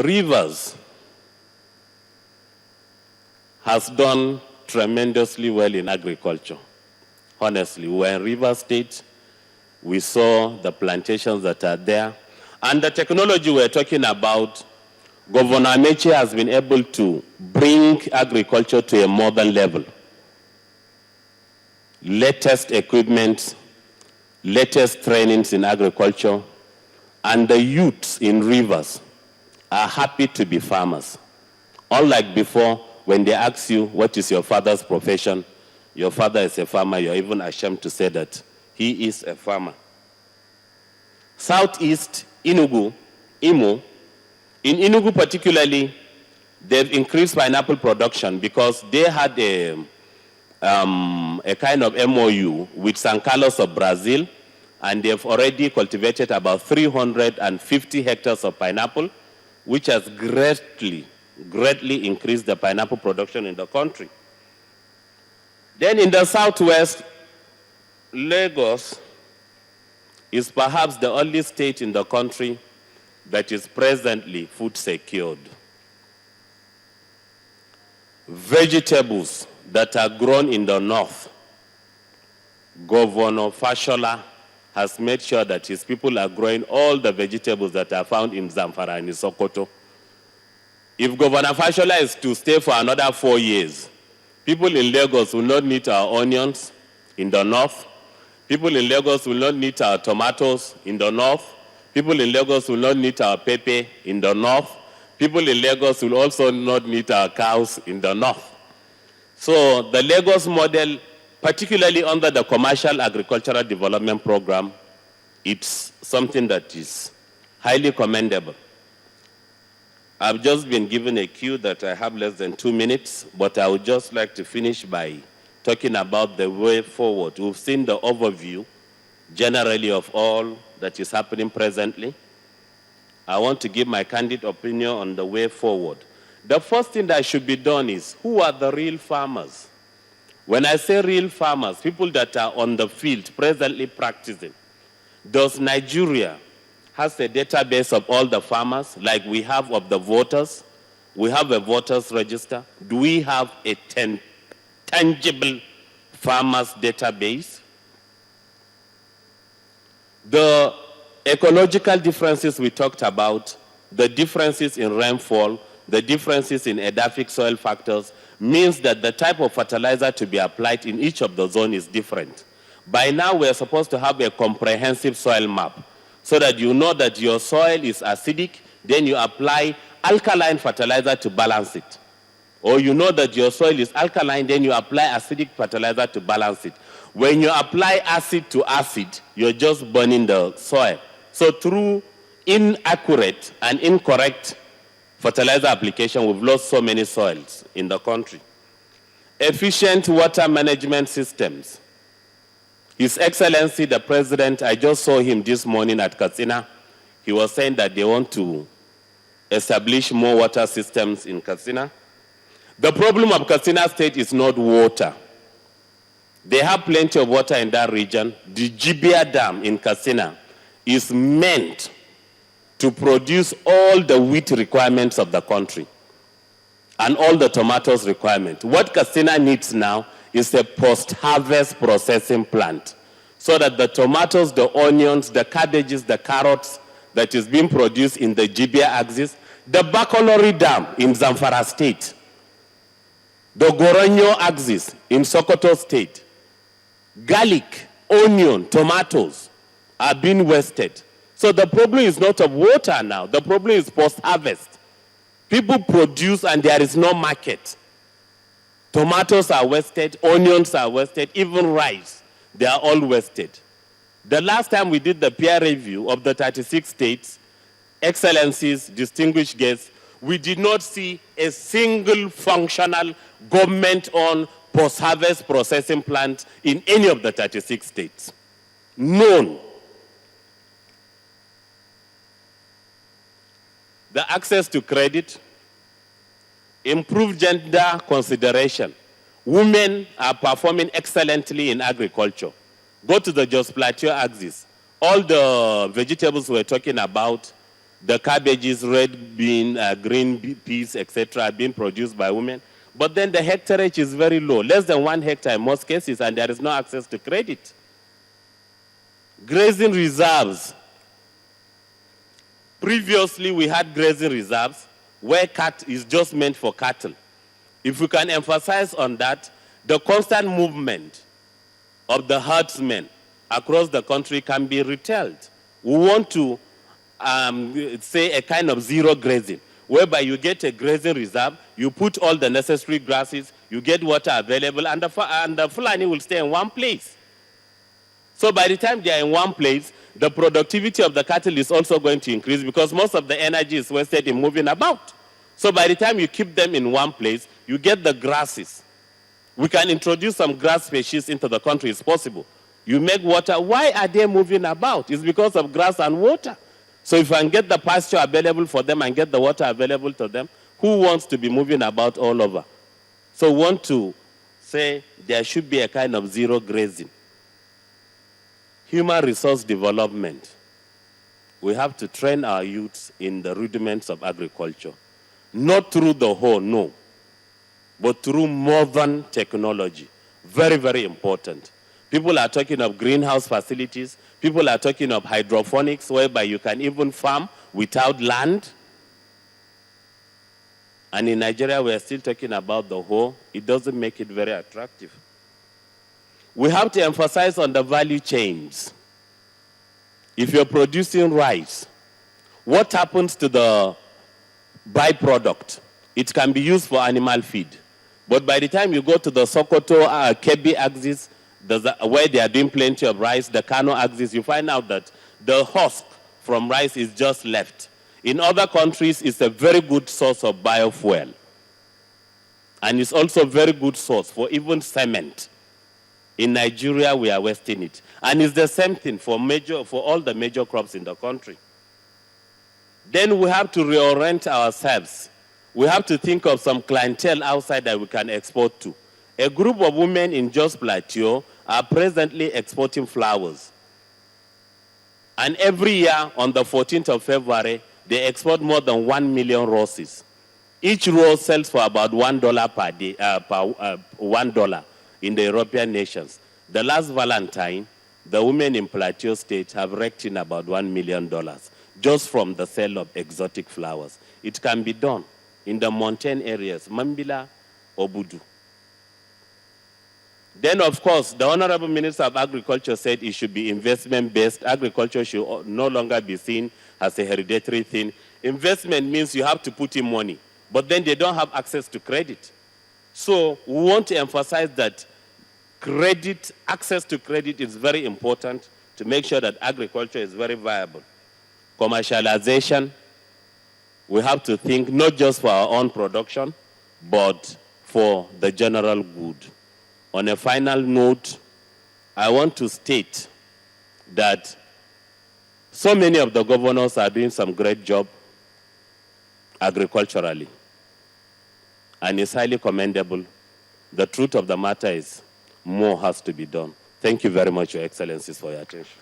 Rivers has done tremendously well in agriculture. Honestly, we were in River State. We saw the plantations that are there. And the technology we're talking about, Governor Amechi has been able to bring agriculture to a modern level. Latest equipment, latest trainings in agriculture, and the youths in Rivers are happy to be farmers. Unlike before, when they ask you, what is your father's profession? Your father is a farmer. You're even ashamed to say that he is a farmer. Southeast, Enugu, Imo, in Enugu particularly, they've increased pineapple production because they had a kind of MOU with San Carlos of Brazil, and they've already cultivated about 350 hectares of pineapple, which has greatly increased the pineapple production in the country. Then in the southwest, Lagos is perhaps the only state in the country that is presently food secured. Vegetables that are grown in the north, Governor Fashola has made sure that his people are growing all the vegetables that are found in Zamfara and in Sokoto. If Governor Fashola is to stay for another 4 years, people in Lagos will not need our onions in the north. People in Lagos will not need our tomatoes in the north. People in Lagos will not need our pepper in the north. People in Lagos will also not need our cows in the north. So the Lagos model, particularly under the Commercial Agricultural Development Program, it's something that is highly commendable. I've just been given a cue that I have less than 2 minutes, but I would just like to finish by talking about the way forward. We've seen the overview generally of all that is happening presently. I want to give my candid opinion on the way forward. The first thing that should be done is, who are the real farmers? When I say real farmers, people that are on the field presently practicing, does Nigeria has a database of all the farmers like we have of the voters? We have a voters register. Do we have a tangible farmers database? The ecological differences we talked about, the differences in rainfall, the differences in edaphic soil factors, means that the type of fertilizer to be applied in each of the zones is different. By now, we're supposed to have a comprehensive soil map so that you know that your soil is acidic, then you apply alkaline fertilizer to balance it. Or you know that your soil is alkaline, then you apply acidic fertilizer to balance it. When you apply acid to acid, you're just burning the soil. So through inaccurate and incorrect fertilizer application, we've lost so many soils in the country. Efficient water management systems. His Excellency, the President, I just saw him this morning at Katsina. He was saying that they want to establish more water systems in Katsina. The problem of Katsina State is not water. They have plenty of water in that region. The Jibia Dam in Katsina is meant to produce all the wheat requirements of the country and all the tomatoes requirements. What Katsina needs now is a post-harvest processing plant so that the tomatoes, the onions, the cabbages, the carrots that is being produced in the Jibia axis, the Bacolori Dam in Zamfara State, the Goronyo axis in Sokoto State, garlic, onion, tomatoes are being wasted. So the problem is not of water now. The problem is post-harvest. People produce and there is no market. Tomatoes are wasted, onions are wasted, even rice, they are all wasted. The last time we did the peer review of the 36 states, Excellencies, distinguished guests, we did not see a single functional government-owned post-harvest processing plant in any of the 36 states. None. The access to credit, improved gender consideration. Women are performing excellently in agriculture. Go to the Jos Plateau axis. All the vegetables we're talking about, The cabbages, red bean, green peas, etc., are being produced by women. But then the hectareage is very low, less than 1 hectare in most cases, and there is no access to credit. Grazing reserves. Previously, we had grazing reserves where cat is just meant for cattle. If we can emphasize on that, the constant movement of the herdsmen across the country can be retailed. We want to say a kind of zero grazing, whereby you get a grazing reserve, you put all the necessary grasses, you get water available, and the Fulani will stay in one place. So by the time they are in one place, the productivity of the cattle is also going to increase because most of the energy is wasted in moving about. So by the time you keep them in one place, you get the grasses. We can introduce some grass species into the country, it's possible. You make water. Why are they moving about? It's because of grass and water. So if I can get the pasture available for them and get the water available to them, who wants to be moving about all over? So we want to say there should be a kind of zero grazing. Human resource development. We have to train our youths in the rudiments of agriculture. Not through the whole, no, but through modern technology. Very, very important. People are talking of greenhouse facilities. People are talking of hydroponics, whereby you can even farm without land. And in Nigeria, we are still talking about the whole. It doesn't make it very attractive. We have to emphasize on the value chains. If you're producing rice, what happens to the byproduct? It can be used for animal feed. But by the time you go to the Sokoto, Kebbi axis, where they are doing plenty of rice, the Kano axis, you find out that the husk from rice is just left. In other countries, it's a very good source of biofuel. And it's also a very good source for even cement. In Nigeria, we are wasting it. And it's the same thing for all the major crops in the country. Then we have to reorient ourselves. We have to think of some clientele outside that we can export to. A group of women in Jos Plateau are presently exporting flowers. And every year, on the 14th of February, they export more than 1 million roses. Each rose sells for about $1 per day, $1 in the European nations. The last Valentine, the women in Plateau State have raked in about $1 million just from the sale of exotic flowers. It can be done in the mountain areas, Mambila, Obudu. Then, of course, the Honorable Minister of Agriculture said it should be investment-based. Agriculture should no longer be seen as a hereditary thing. Investment means you have to put in money, but then they don't have access to credit. So we want to emphasize that access to credit is very important to make sure that agriculture is very viable. Commercialization, we have to think not just for our own production, but for the general good. On a final note, I want to state that so many of the governors are doing some great job agriculturally, and it's highly commendable. The truth of the matter is more has to be done. Thank you very much, Your Excellencies, for your attention.